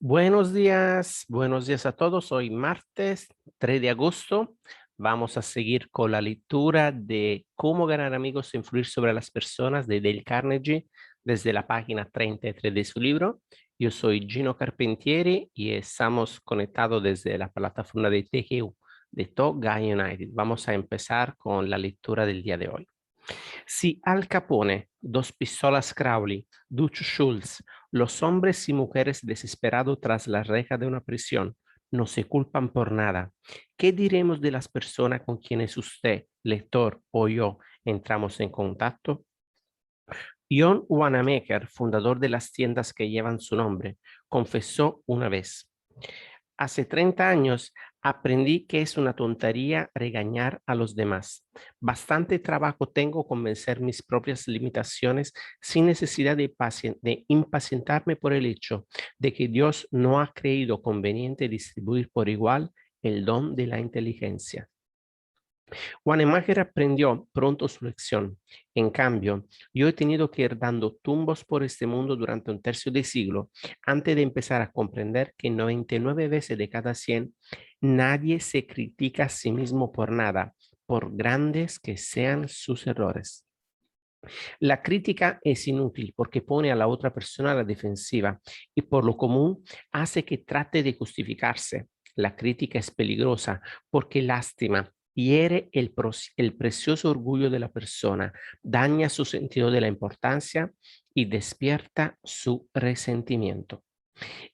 Buenos días a todos. Hoy martes 3 de agosto. Vamos a seguir con la lectura de Cómo ganar amigos e influir sobre las personas de Dale Carnegie desde la página 33 de su libro. Yo soy Gino Carpentieri y estamos conectados desde la plataforma de TGU de Top Guy United. Vamos a empezar con la lectura del día de hoy. Si Al Capone, Dos Pistolas Crowley, Dutch Schultz, los hombres y mujeres desesperados tras la reja de una prisión, no se culpan por nada, ¿qué diremos de las personas con quienes usted, lector o yo entramos en contacto? John Wanamaker, fundador de las tiendas que llevan su nombre, confesó una vez: hace 30 años aprendí que es una tontería regañar a los demás. Bastante trabajo tengo convencer mis propias limitaciones sin necesidad de impacientarme por el hecho de que Dios no ha creído conveniente distribuir por igual el don de la inteligencia. Wanemacher aprendió pronto su lección. En cambio, yo he tenido que ir dando tumbos por este mundo durante un tercio de siglo antes de empezar a comprender que 99 veces de cada 100 nadie se critica a sí mismo por nada, por grandes que sean sus errores. La crítica es inútil porque pone a la otra persona a la defensiva y por lo común hace que trate de justificarse. La crítica es peligrosa porque lástima, hiere el precioso orgullo de la persona, daña su sentido de la importancia y despierta su resentimiento.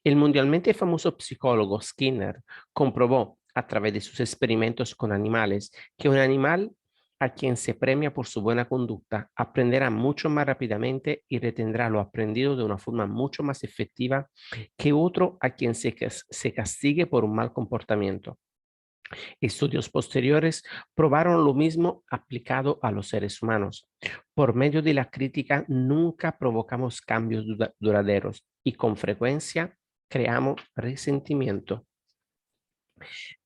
El mundialmente famoso psicólogo Skinner comprobó a través de sus experimentos con animales que un animal a quien se premia por su buena conducta aprenderá mucho más rápidamente y retendrá lo aprendido de una forma mucho más efectiva que otro a quien se castigue por un mal comportamiento. Estudios posteriores probaron lo mismo aplicado a los seres humanos. Por medio de la crítica nunca provocamos cambios duraderos y con frecuencia creamos resentimiento.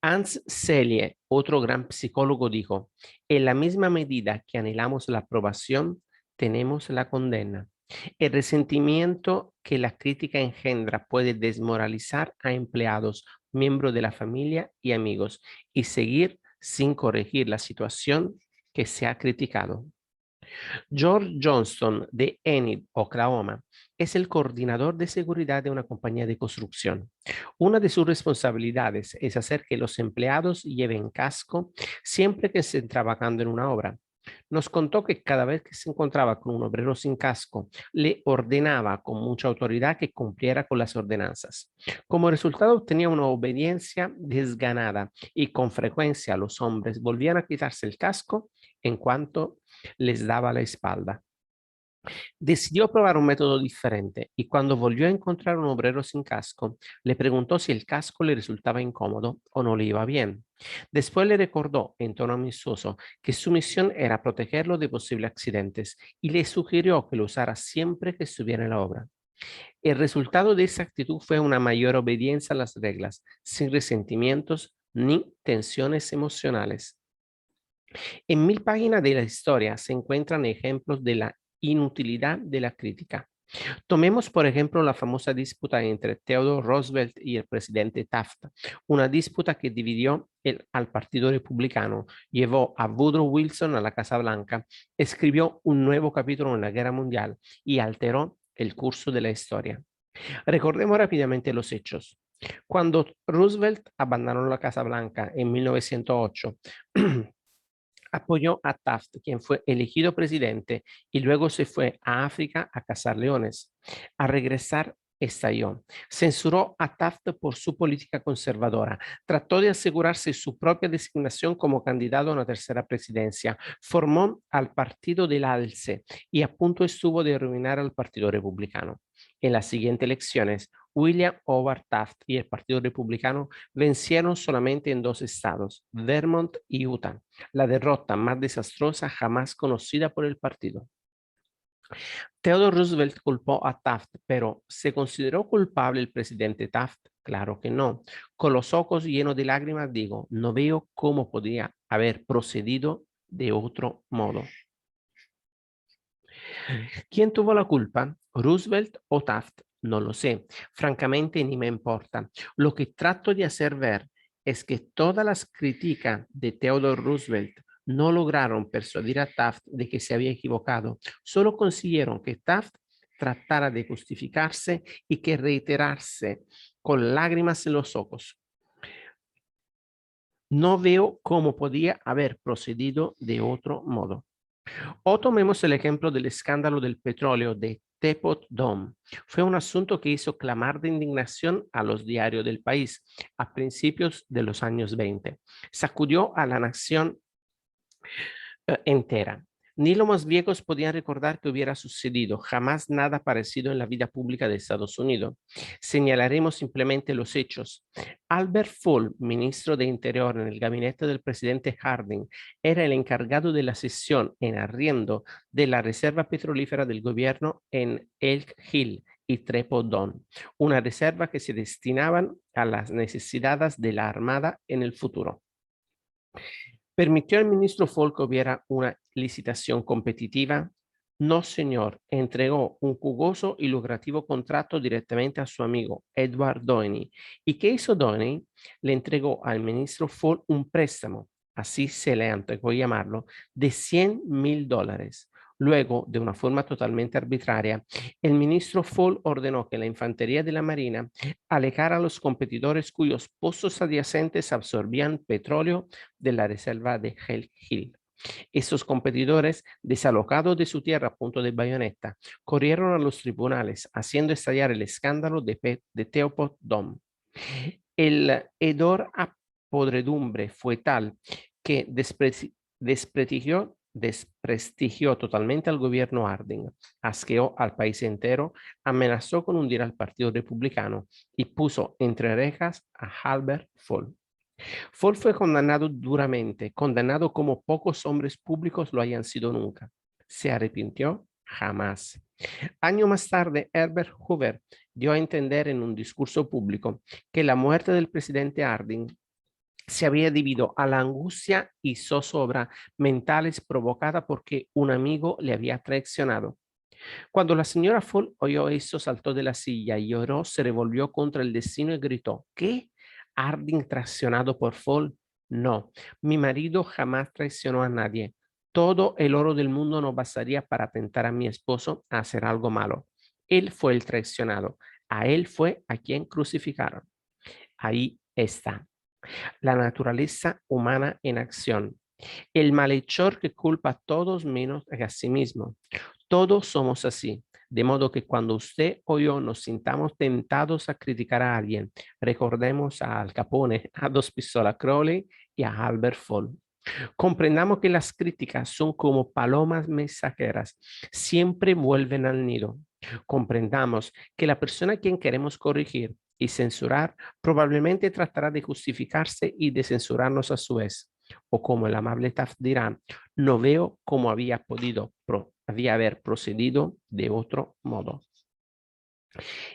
Hans Selye, otro gran psicólogo, dijo: en la misma medida que anhelamos la aprobación, tenemos la condena. El resentimiento que la crítica engendra puede desmoralizar a empleados, miembros de la familia y amigos y seguir sin corregir la situación que se ha criticado. George Johnston de Enid, Oklahoma, es el coordinador de seguridad de una compañía de construcción. Una de sus responsabilidades es hacer que los empleados lleven casco siempre que estén trabajando en una obra. Nos contó que cada vez que se encontraba con un obrero sin casco, le ordenaba con mucha autoridad que cumpliera con las ordenanzas. Como resultado, obtenía una obediencia desganada y con frecuencia los hombres volvían a quitarse el casco en cuanto les daba la espalda. Decidió probar un método diferente y cuando volvió a encontrar un obrero sin casco, le preguntó si el casco le resultaba incómodo o no le iba bien. Después le recordó en tono amistoso que su misión era protegerlo de posibles accidentes y le sugirió que lo usara siempre que estuviera en la obra. El resultado de esa actitud fue una mayor obediencia a las reglas, sin resentimientos ni tensiones emocionales. En 1000 páginas de la historia se encuentran ejemplos de la inutilidad de la crítica. Tomemos, por ejemplo, la famosa disputa entre Theodore Roosevelt y el presidente Taft, una disputa que dividió al Partido Republicano, llevó a Woodrow Wilson a la Casa Blanca, escribió un nuevo capítulo en la Guerra Mundial y alteró el curso de la historia. Recordemos rápidamente los hechos. Cuando Roosevelt abandonó la Casa Blanca en 1908, apoyó a Taft, quien fue elegido presidente y luego se fue a África a cazar leones. Al regresar, estalló. Censuró a Taft por su política conservadora. Trató de asegurarse su propia designación como candidato a una tercera presidencia. Formó al Partido del Alce y a punto estuvo de arruinar al Partido Republicano. En las siguientes elecciones, William Howard Taft y el Partido Republicano vencieron solamente en 2 estados, Vermont y Utah, la derrota más desastrosa jamás conocida por el partido. Theodore Roosevelt culpó a Taft, pero ¿se consideró culpable el presidente Taft? Claro que no. Con los ojos llenos de lágrimas digo, no veo cómo podría haber procedido de otro modo. ¿Quién tuvo la culpa? ¿Roosevelt o Taft? No lo sé. Francamente, ni me importa. Lo que trato de hacer ver es que todas las críticas de Theodore Roosevelt no lograron persuadir a Taft de que se había equivocado. Solo consiguieron que Taft tratara de justificarse y que reiterarse con lágrimas en los ojos. No veo cómo podía haber procedido de otro modo. O tomemos el ejemplo del escándalo del petróleo de Teapot Dome. Fue un asunto que hizo clamar de indignación a los diarios del país a principios de los años 20. Sacudió a la nación entera. Ni los más viejos podían recordar que hubiera sucedido jamás nada parecido en la vida pública de Estados Unidos. Señalaremos simplemente los hechos. Albert Fall, ministro de Interior en el gabinete del presidente Harding, era el encargado de la cesión en arriendo de la reserva petrolífera del gobierno en Elk Hill y Teapot Dome, una reserva que se destinaban a las necesidades de la Armada en el futuro. ¿Permitió al ministro Fall que hubiera una licitación competitiva? No, señor. Entregó un jugoso y lucrativo contrato directamente a su amigo Edward Doheny. ¿Y qué hizo Doheny? Le entregó al ministro Fall un préstamo, así se le antojó llamarlo, de $100,000. Luego, de una forma totalmente arbitraria, el ministro Fall ordenó que la infantería de la Marina alejara a los competidores cuyos pozos adyacentes absorbían petróleo de la reserva de Elk Hill. Esos competidores, desalojados de su tierra a punto de bayoneta, corrieron a los tribunales, haciendo estallar el escándalo de Teapot Dome. El hedor a podredumbre fue tal que desprestigió totalmente al gobierno Harding, asqueó al país entero, amenazó con hundir al Partido Republicano y puso entre rejas a Albert Fall. Fall fue condenado duramente, condenado como pocos hombres públicos lo hayan sido nunca. ¿Se arrepintió? Jamás. Año más tarde, Herbert Hoover dio a entender en un discurso público que la muerte del presidente Harding se había debido a la angustia y zozobra mentales provocada porque un amigo le había traicionado. Cuando la señora Fall oyó eso, saltó de la silla y lloró, se revolvió contra el destino y gritó: ¿qué? ¿Harding traicionado por Fall? No, mi marido jamás traicionó a nadie. Todo el oro del mundo no bastaría para tentar a mi esposo a hacer algo malo. Él fue el traicionado. A él fue a quien crucificaron. Ahí está la naturaleza humana en acción. El malhechor que culpa a todos menos a sí mismo. Todos somos así, de modo que cuando usted o yo nos sintamos tentados a criticar a alguien, recordemos a Al Capone, a Dos Pistolas Crowley y a Albert Fall. Comprendamos que las críticas son como palomas mensajeras, siempre vuelven al nido. Comprendamos que la persona a quien queremos corregir y censurar probablemente tratará de justificarse y de censurarnos a su vez. O como el amable Taft dirá, no veo cómo había haber procedido de otro modo.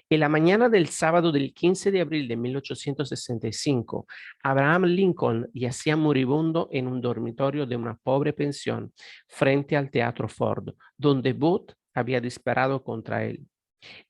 En la mañana del sábado del 15 de abril de 1865, Abraham Lincoln yacía moribundo en un dormitorio de una pobre pensión frente al Teatro Ford, donde Booth había disparado contra él.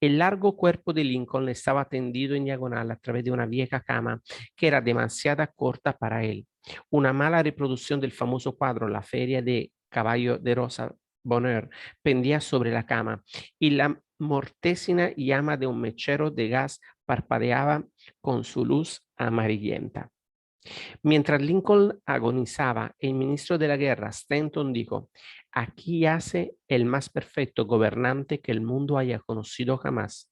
El largo cuerpo de Lincoln estaba tendido en diagonal a través de una vieja cama que era demasiado corta para él. Una mala reproducción del famoso cuadro La Feria de Caballo de Rosa Bonheur pendía sobre la cama y la mortecina llama de un mechero de gas parpadeaba con su luz amarillenta. Mientras Lincoln agonizaba, el ministro de la guerra, Stanton, dijo: aquí yace el más perfecto gobernante que el mundo haya conocido jamás.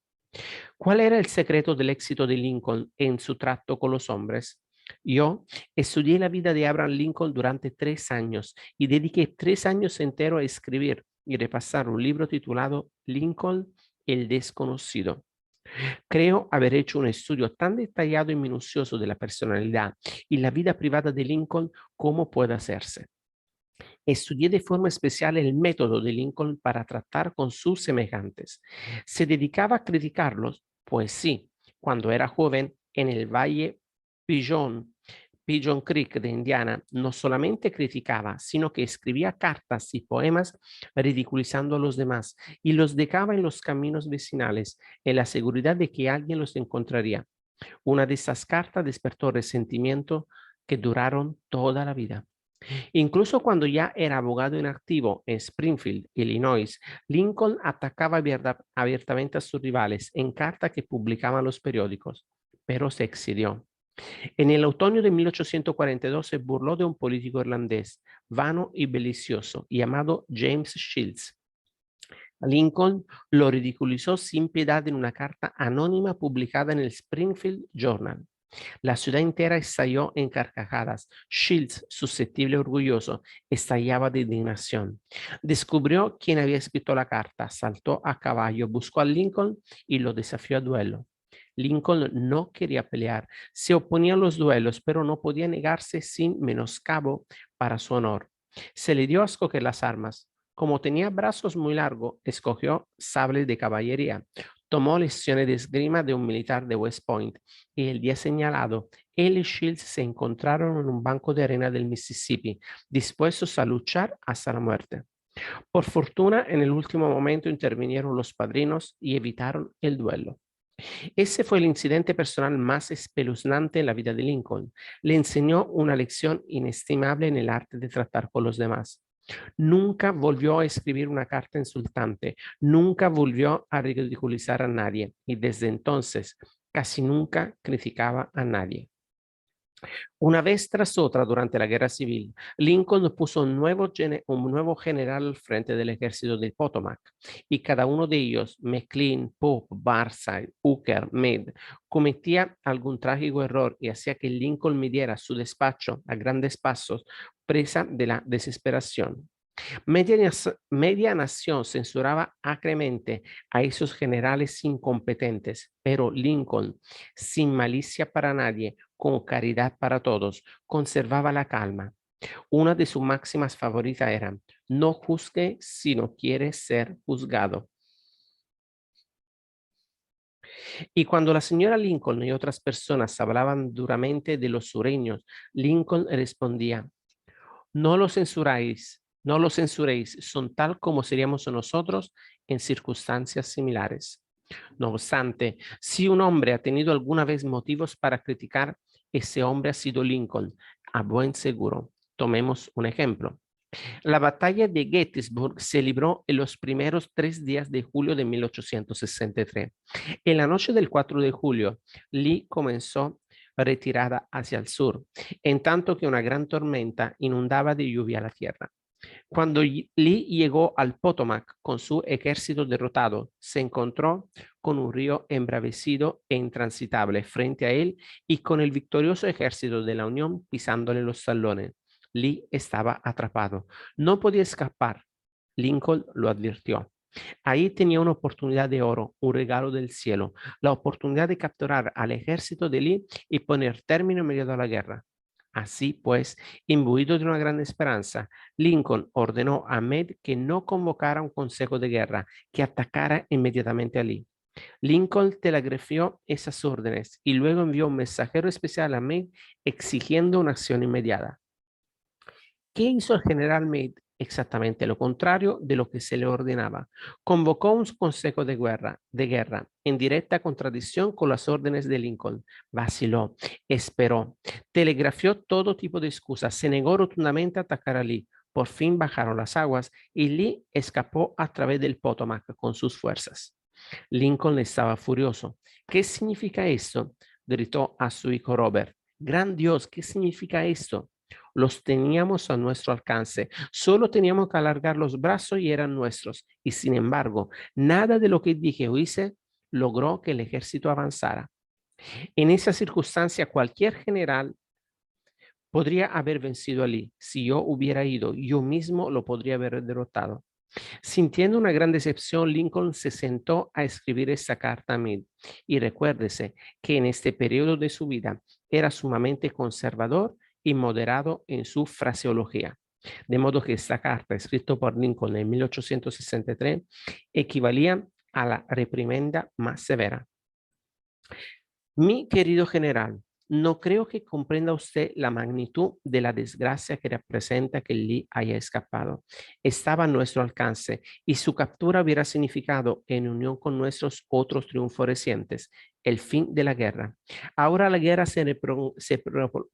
¿Cuál era el secreto del éxito de Lincoln en su trato con los hombres? Yo estudié la vida de Abraham Lincoln durante 3 años y dediqué 3 años enteros a escribir y repasar un libro titulado Lincoln, el desconocido. Creo haber hecho un estudio tan detallado y minucioso de la personalidad y la vida privada de Lincoln como puede hacerse. Estudié de forma especial el método de Lincoln para tratar con sus semejantes. ¿Se dedicaba a criticarlos? Pues sí, cuando era joven en el Valle Pigeon, Pigeon Creek de Indiana no solamente criticaba, sino que escribía cartas y poemas ridiculizando a los demás y los dejaba en los caminos vecinales en la seguridad de que alguien los encontraría. Una de esas cartas despertó resentimiento que duraron toda la vida. Incluso cuando ya era abogado en activo en Springfield, Illinois, Lincoln atacaba abiertamente a sus rivales en cartas que publicaban los periódicos, pero se exilió. En el otoño de 1842 se burló de un político irlandés, vano y belicioso, llamado James Shields. Lincoln lo ridiculizó sin piedad en una carta anónima publicada en el Springfield Journal. La ciudad entera estalló en carcajadas. Shields, susceptible y orgulloso, estallaba de indignación. Descubrió quién había escrito la carta, saltó a caballo, buscó a Lincoln y lo desafió a duelo. Lincoln no quería pelear, se oponía a los duelos, pero no podía negarse sin menoscabo para su honor. Se le dio a escoger las armas. Como tenía brazos muy largos, escogió sables de caballería. Tomó lecciones de esgrima de un militar de West Point y el día señalado, él y Shields se encontraron en un banco de arena del Mississippi, dispuestos a luchar hasta la muerte. Por fortuna, en el último momento intervinieron los padrinos y evitaron el duelo. Ese fue el incidente personal más espeluznante en la vida de Lincoln. Le enseñó una lección inestimable en el arte de tratar con los demás. Nunca volvió a escribir una carta insultante, nunca volvió a ridiculizar a nadie y desde entonces casi nunca criticaba a nadie. Una vez tras otra, durante la Guerra Civil, Lincoln puso un nuevo general al frente del ejército de Potomac y cada uno de ellos, McLean, Pope, Burnside, Hooker, Meade, cometía algún trágico error y hacía que Lincoln midiera su despacho a grandes pasos, presa de la desesperación. Media nación censuraba acremente a esos generales incompetentes, pero Lincoln, sin malicia para nadie, con caridad para todos, conservaba la calma. Una de sus máximas favoritas era, no juzgue si no quiere ser juzgado. Y cuando la señora Lincoln y otras personas hablaban duramente de los sureños, Lincoln respondía, no lo censuráis, no lo censuréis, son tal como seríamos nosotros en circunstancias similares. No obstante, si un hombre ha tenido alguna vez motivos para criticar, ese hombre ha sido Lincoln, a buen seguro. Tomemos un ejemplo. La batalla de Gettysburg se libró en los primeros 3 días de julio de 1863. En la noche del 4 de julio, Lee comenzó retirada hacia el sur, en tanto que una gran tormenta inundaba de lluvia la tierra. Cuando Lee llegó al Potomac con su ejército derrotado, se encontró con un río embravecido e intransitable frente a él y con el victorioso ejército de la Unión pisándole los talones. Lee estaba atrapado. No podía escapar. Lincoln lo advirtió. Ahí tenía una oportunidad de oro, un regalo del cielo, la oportunidad de capturar al ejército de Lee y poner término inmediato a la guerra. Así pues, imbuido de una gran esperanza, Lincoln ordenó a Meade que no convocara un consejo de guerra, que atacara inmediatamente a Lee. Lincoln telegrafió esas órdenes y luego envió un mensajero especial a Meade exigiendo una acción inmediata. ¿Qué hizo el general Meade? Exactamente lo contrario de lo que se le ordenaba. Convocó un consejo de guerra en directa contradicción con las órdenes de Lincoln. Vaciló, esperó, telegrafió todo tipo de excusas, se negó rotundamente a atacar a Lee. Por fin bajaron las aguas y Lee escapó a través del Potomac con sus fuerzas. Lincoln estaba furioso. ¿Qué significa esto? Gritó a su hijo Robert. Gran Dios, ¿qué significa esto? Los teníamos a nuestro alcance, solo teníamos que alargar los brazos y eran nuestros. Y sin embargo, nada de lo que dije o hice logró que el ejército avanzara. En esa circunstancia, cualquier general podría haber vencido a Lee. Si yo hubiera ido, yo mismo lo podría haber derrotado. Sintiendo una gran decepción, Lincoln se sentó a escribir esta carta a Meade. Y recuérdese que en este periodo de su vida era sumamente conservador y moderado en su fraseología. De modo que esta carta, escrita por Lincoln en 1863, equivalía a la reprimenda más severa. Mi querido general, No creo que comprenda usted la magnitud de la desgracia que representa que Lee haya escapado. Estaba a nuestro alcance y su captura hubiera significado, en unión con nuestros otros triunfos recientes, el fin de la guerra. Ahora la guerra se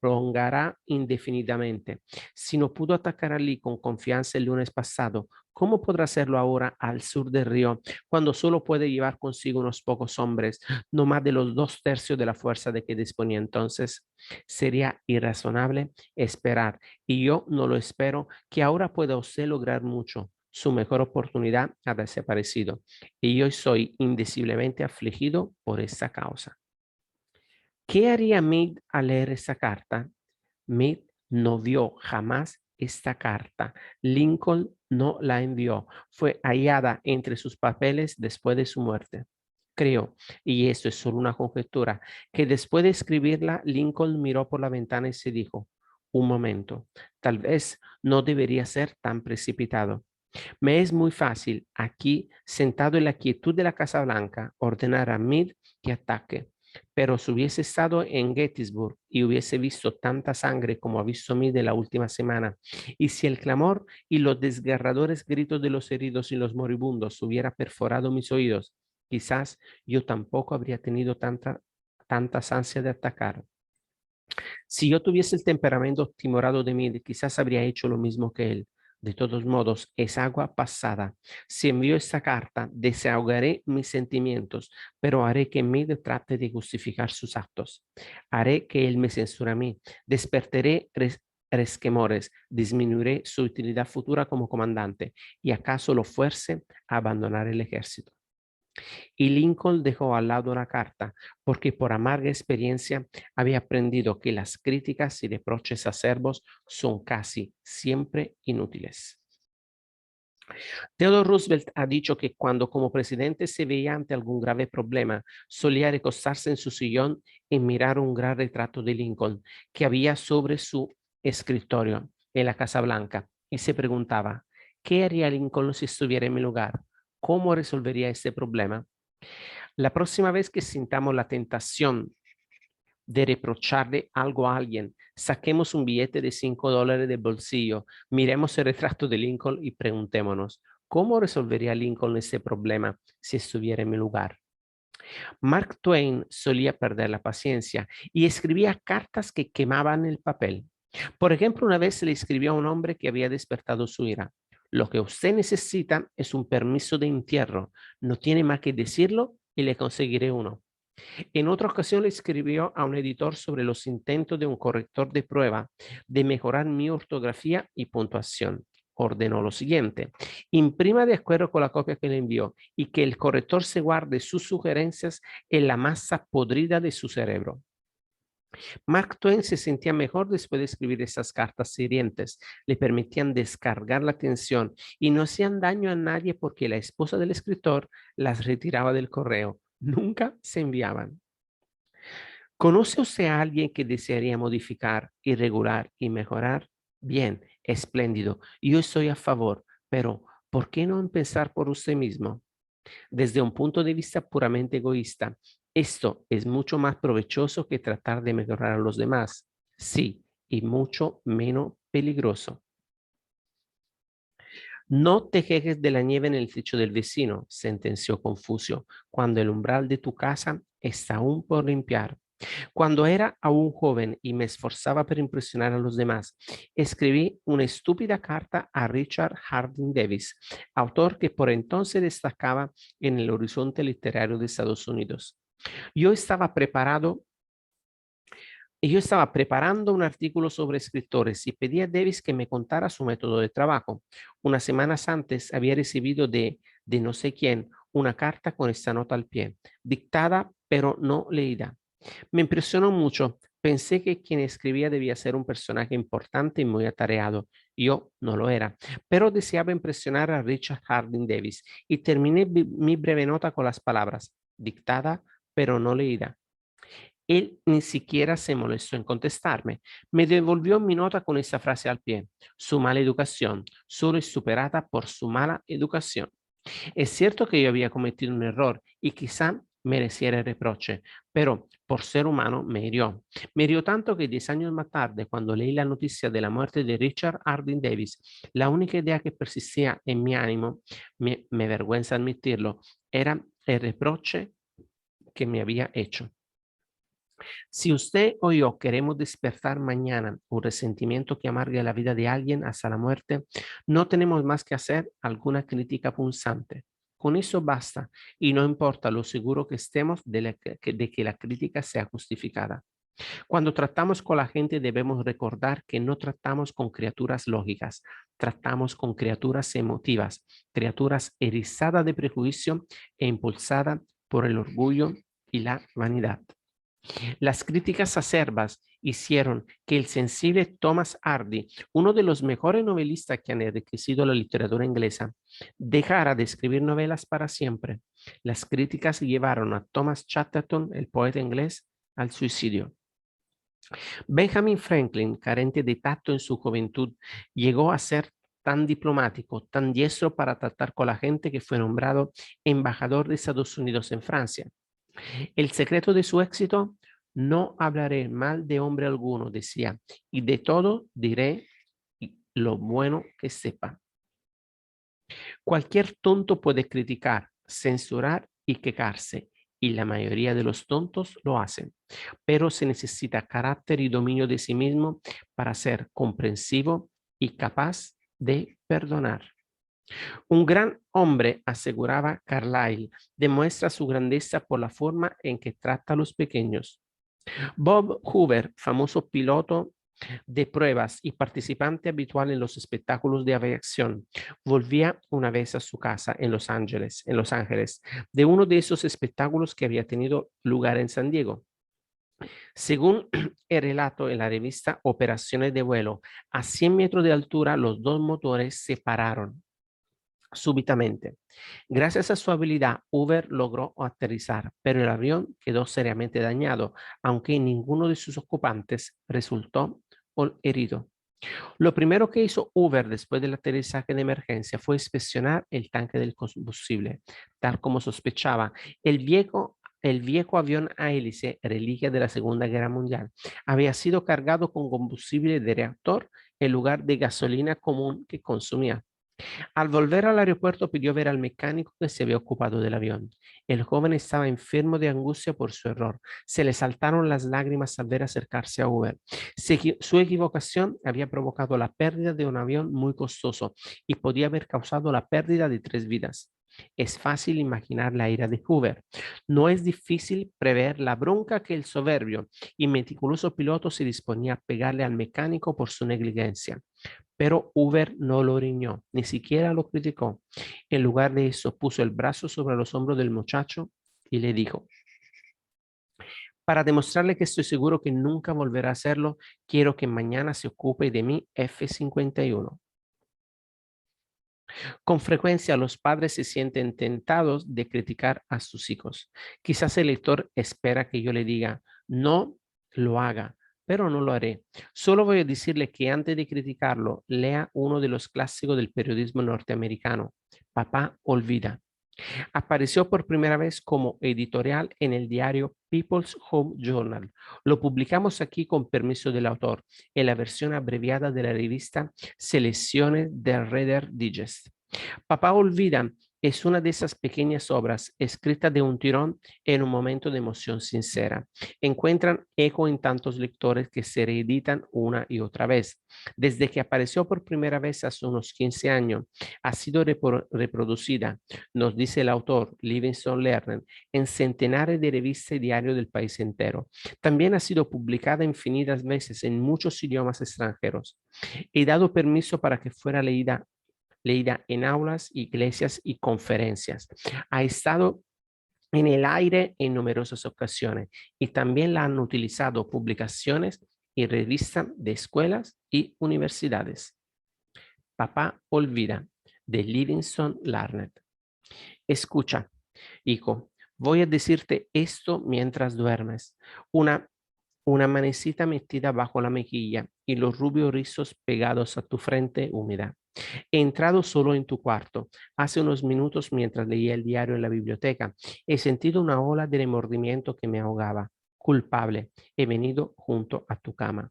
prolongará indefinidamente. Si no pudo atacar a Lee con confianza el lunes pasado, ¿cómo podrá hacerlo ahora al sur del río, cuando solo puede llevar consigo unos pocos hombres, no más de los 2/3 de la fuerza de que disponía entonces? Sería irrazonable esperar, y yo no lo espero, que ahora pueda usted lograr mucho. Su mejor oportunidad ha desaparecido y yo soy indeciblemente afligido por esta causa. ¿Qué haría Meade al leer esta carta? Meade no vio jamás esta carta. Lincoln no la envió. Fue hallada entre sus papeles después de su muerte. Creo, y esto es solo una conjetura, que después de escribirla, Lincoln miró por la ventana y se dijo, un momento, tal vez no debería ser tan precipitado. Me es muy fácil aquí, sentado en la quietud de la Casa Blanca, ordenar a Meade que ataque. Pero si hubiese estado en Gettysburg y hubiese visto tanta sangre como ha visto Meade la última semana, y si el clamor y los desgarradores gritos de los heridos y los moribundos hubiera perforado mis oídos, quizás yo tampoco habría tenido tantas ansias de atacar. Si yo tuviese el temperamento timorado de Meade, quizás habría hecho lo mismo que él. De todos modos, es agua pasada. Si envío esta carta, desahogaré mis sentimientos, pero haré que Meade trate de justificar sus actos. Haré que él me censure a mí. Despertaré resquemores, disminuiré su utilidad futura como comandante y acaso lo fuerce a abandonar el ejército. Y Lincoln dejó al lado la carta, porque por amarga experiencia había aprendido que las críticas y reproches acerbos son casi siempre inútiles. Theodore Roosevelt ha dicho que cuando como presidente se veía ante algún grave problema, solía recostarse en su sillón y mirar un gran retrato de Lincoln que había sobre su escritorio en la Casa Blanca y se preguntaba, ¿qué haría Lincoln si estuviera en mi lugar? ¿Cómo resolvería este problema? La próxima vez que sintamos la tentación de reprocharle algo a alguien, saquemos un billete de $5 del bolsillo, miremos el retrato de Lincoln y preguntémonos, ¿cómo resolvería Lincoln ese problema si estuviera en mi lugar? Mark Twain solía perder la paciencia y escribía cartas que quemaban el papel. Por ejemplo, una vez le escribió a un hombre que había despertado su ira. Lo que usted necesita es un permiso de entierro. No tiene más que decirlo y le conseguiré uno. En otra ocasión le escribió a un editor sobre los intentos de un corrector de prueba de mejorar mi ortografía y puntuación. Ordenó lo siguiente: imprima de acuerdo con la copia que le envió y que el corrector se guarde sus sugerencias en la masa podrida de su cerebro. Mark Twain se sentía mejor después de escribir esas cartas hirientes. Le permitían descargar la tensión y no hacían daño a nadie porque la esposa del escritor las retiraba del correo. Nunca se enviaban. ¿Conoce usted a alguien que desearía modificar, irregular y mejorar? Bien, espléndido. Yo estoy a favor, pero ¿por qué no empezar por usted mismo? Desde un punto de vista puramente egoísta, esto es mucho más provechoso que tratar de mejorar a los demás. Sí, y mucho menos peligroso. No te quejes de la nieve en el techo del vecino, sentenció Confucio, cuando el umbral de tu casa está aún por limpiar. Cuando era aún joven y me esforzaba por impresionar a los demás, escribí una estúpida carta a Richard Harding Davis, autor que por entonces destacaba en el horizonte literario de Estados Unidos. Yo estaba preparando un artículo sobre escritores y pedí a Davis que me contara su método de trabajo. Unas semanas antes había recibido de no sé quién una carta con esta nota al pie, dictada pero no leída. Me impresionó mucho. Pensé que quien escribía debía ser un personaje importante y muy atareado. Yo no lo era, pero deseaba impresionar a Richard Harding Davis y terminé mi breve nota con las palabras, dictada pero no leída. Él ni siquiera se molestó en contestarme. Me devolvió mi nota con esa frase al pie. Su mala educación, solo es superada por su mala educación. Es cierto que yo había cometido un error y quizá mereciera el reproche, pero por ser humano me hirió. Me hirió tanto que 10 años más tarde, cuando leí la noticia de la muerte de Richard Harding Davis, la única idea que persistía en mi ánimo, me vergüenza admitirlo, era el reproche que me había hecho. Si usted o yo queremos despertar mañana un resentimiento que amargue la vida de alguien hasta la muerte, no tenemos más que hacer alguna crítica punzante. Con eso basta y no importa lo seguro que estemos de que la crítica sea justificada. Cuando tratamos con la gente debemos recordar que no tratamos con criaturas lógicas, tratamos con criaturas emotivas, criaturas erizadas de prejuicio e impulsadas por el orgullo y la vanidad. Las críticas acerbas hicieron que el sensible Thomas Hardy, uno de los mejores novelistas que han enriquecido la literatura inglesa, dejara de escribir novelas para siempre. Las críticas llevaron a Thomas Chatterton, el poeta inglés, al suicidio. Benjamin Franklin, carente de tacto en su juventud, llegó a ser tan diplomático, tan diestro para tratar con la gente que fue nombrado embajador de Estados Unidos en Francia. El secreto de su éxito: no hablaré mal de hombre alguno, decía, y de todo diré lo bueno que sepa. Cualquier tonto puede criticar, censurar y quejarse, y la mayoría de los tontos lo hacen, pero se necesita carácter y dominio de sí mismo para ser comprensivo y capaz de perdonar. Un gran hombre, aseguraba Carlyle, demuestra su grandeza por la forma en que trata a los pequeños. Bob Hoover, famoso piloto de pruebas y participante habitual en los espectáculos de aviación, volvía una vez a su casa en Los Ángeles, de uno de esos espectáculos que había tenido lugar en San Diego. Según el relato en la revista Operaciones de Vuelo, a 100 metros de altura los dos motores se pararon súbitamente. Gracias a su habilidad, Hoover logró aterrizar, pero el avión quedó seriamente dañado, aunque ninguno de sus ocupantes resultó herido. Lo primero que hizo Hoover después del aterrizaje de emergencia fue inspeccionar el tanque del combustible. Tal como sospechaba, el viejo avión a hélice, reliquia de la Segunda Guerra Mundial, había sido cargado con combustible de reactor en lugar de gasolina común que consumía. Al volver al aeropuerto pidió ver al mecánico que se había ocupado del avión. El joven estaba enfermo de angustia por su error. Se le saltaron las lágrimas al ver acercarse a Hoover. Su equivocación había provocado la pérdida de un avión muy costoso y podía haber causado la pérdida de 3 vidas. Es fácil imaginar la ira de Hoover. No es difícil prever la bronca que el soberbio y meticuloso piloto se disponía a pegarle al mecánico por su negligencia. Pero Hoover no lo riñó, ni siquiera lo criticó. En lugar de eso, puso el brazo sobre los hombros del muchacho y le dijo: para demostrarle que estoy seguro que nunca volverá a hacerlo, quiero que mañana se ocupe de mi F-51. Con frecuencia los padres se sienten tentados de criticar a sus hijos. Quizás el lector espera que yo le diga: no lo haga, pero no lo haré. Solo voy a decirle que antes de criticarlo, lea uno de los clásicos del periodismo norteamericano, Papá Olvida. Apareció por primera vez como editorial en el diario People's Home Journal. Lo publicamos aquí con permiso del autor, en la versión abreviada de la revista Selecciones de Reader Digest. Papá Olvida es una de esas pequeñas obras escritas de un tirón en un momento de emoción sincera. Encuentran eco en tantos lectores que se reeditan una y otra vez. Desde que apareció por primera vez hace unos 15 años, ha sido reproducida, nos dice el autor Livingston Lerner, en centenares de revistas y diarios del país entero. También ha sido publicada infinitas veces en muchos idiomas extranjeros. He dado permiso para que fuera leída en aulas, iglesias y conferencias. Ha estado en el aire en numerosas ocasiones y también la han utilizado publicaciones y revistas de escuelas y universidades. Papá Olvida, de Livingston Larned. Escucha, hijo, voy a decirte esto mientras duermes. Una manecita metida bajo la mejilla y los rubios rizos pegados a tu frente húmeda. He entrado solo en tu cuarto hace unos minutos mientras leía el diario en la biblioteca. He sentido una ola de remordimiento que me ahogaba. Culpable, he venido junto a tu cama.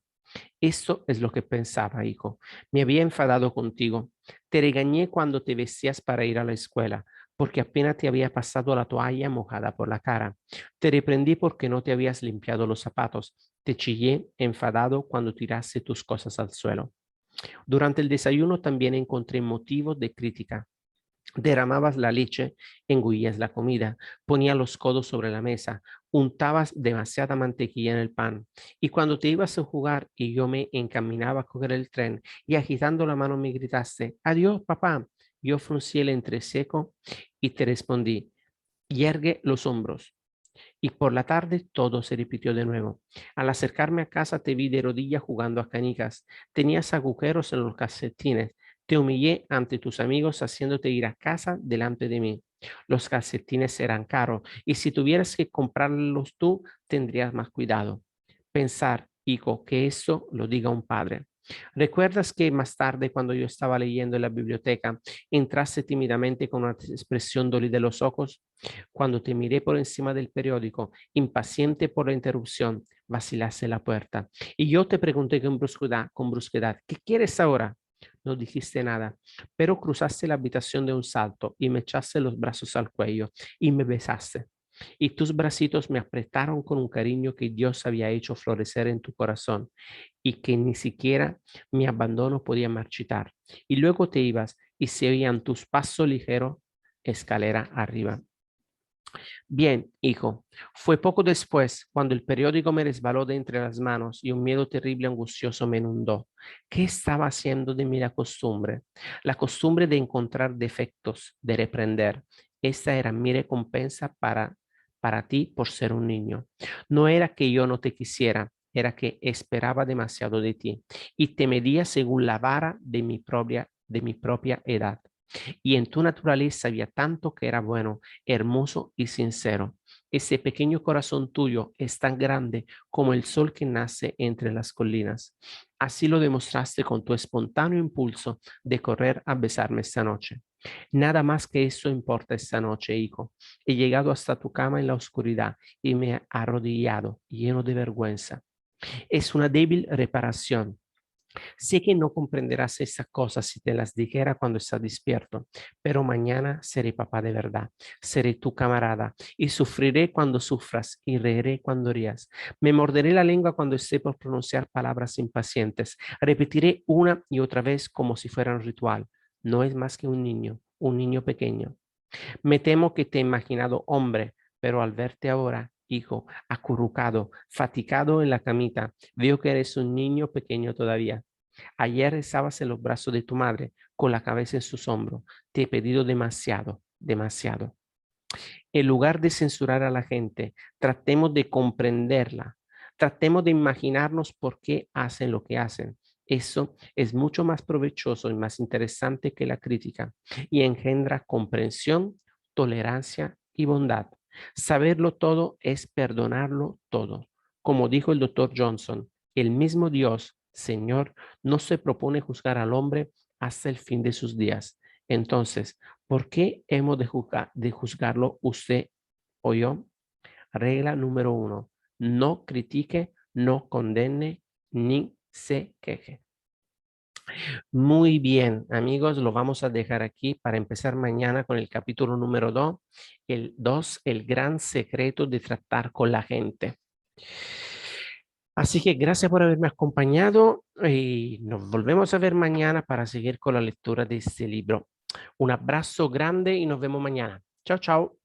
Esto es lo que pensaba, hijo. Me había enfadado contigo. Te regañé cuando te vestías para ir a la escuela, porque apenas te había pasado la toalla mojada por la cara. Te reprendí porque no te habías limpiado los zapatos. Te chillé enfadado cuando tiraste tus cosas al suelo. Durante el desayuno también encontré motivos de crítica. Derramabas la leche, engullías la comida, ponías los codos sobre la mesa, untabas demasiada mantequilla en el pan. Y cuando te ibas a jugar y yo me encaminaba a coger el tren y agitando la mano me gritaste, adiós, papá. Yo fruncí el entrecejo y te respondí, yergue los hombros. Y por la tarde todo se repitió de nuevo. Al acercarme a casa te vi de rodillas jugando a canicas. Tenías agujeros en los calcetines. Te humillé ante tus amigos haciéndote ir a casa delante de mí. Los calcetines eran caros y si tuvieras que comprarlos tú, tendrías más cuidado. Pensar, hijo, que eso lo diga un padre. ¿Recuerdas que más tarde, cuando yo estaba leyendo en la biblioteca, entraste tímidamente con una expresión dolida de los ojos? Cuando te miré por encima del periódico, impaciente por la interrupción, vacilaste la puerta. Y yo te pregunté con brusquedad, ¿qué quieres ahora? No dijiste nada, pero cruzaste la habitación de un salto y me echaste los brazos al cuello y me besaste. Y tus bracitos me apretaron con un cariño que Dios había hecho florecer en tu corazón y que ni siquiera mi abandono podía marchitar. Y luego te ibas y se oían tus pasos ligeros escalera arriba. Bien, hijo, fue poco después cuando el periódico me resbaló de entre las manos y un miedo terrible y angustioso me inundó. ¿Qué estaba haciendo de mí la costumbre? La costumbre de encontrar defectos, de reprender. Esta era mi recompensa para ti por ser un niño. No era que yo no te quisiera, era que esperaba demasiado de ti y te medía según la vara de mi propia edad. Y en tu naturaleza había tanto que era bueno, hermoso y sincero. Ese pequeño corazón tuyo es tan grande como el sol que nace entre las colinas. Así lo demostraste con tu espontáneo impulso de correr a besarme esta noche. Nada más que eso importa esta noche, hijo. He llegado hasta tu cama en la oscuridad y me he arrodillado, lleno de vergüenza. Es una débil reparación. Sé que no comprenderás esas cosas si te las dijera cuando estás despierto, pero mañana seré papá de verdad, seré tu camarada y sufriré cuando sufras y reiré cuando rías. Me morderé la lengua cuando esté por pronunciar palabras impacientes. Repetiré una y otra vez como si fuera un ritual. No es más que un niño pequeño. Me temo que te he imaginado hombre, pero al verte ahora, hijo, acurrucado, fatigado en la camita, veo que eres un niño pequeño todavía. Ayer estabas en los brazos de tu madre, con la cabeza en sus hombros. Te he pedido demasiado, demasiado. En lugar de censurar a la gente, tratemos de comprenderla. Tratemos de imaginarnos por qué hacen lo que hacen. Eso es mucho más provechoso y más interesante que la crítica y engendra comprensión, tolerancia y bondad. Saberlo todo es perdonarlo todo. Como dijo el doctor Johnson, el mismo Dios, Señor, no se propone juzgar al hombre hasta el fin de sus días. Entonces, ¿por qué hemos de juzgarlo usted o yo? Regla número 1, no critique, no condene, ni se queje. Muy bien, amigos, lo vamos a dejar aquí para empezar mañana con el capítulo número 2, el gran secreto de tratar con la gente. Así que gracias por haberme acompañado y nos volvemos a ver mañana para seguir con la lectura de este libro. Un abrazo grande y nos vemos mañana. Chao, chao.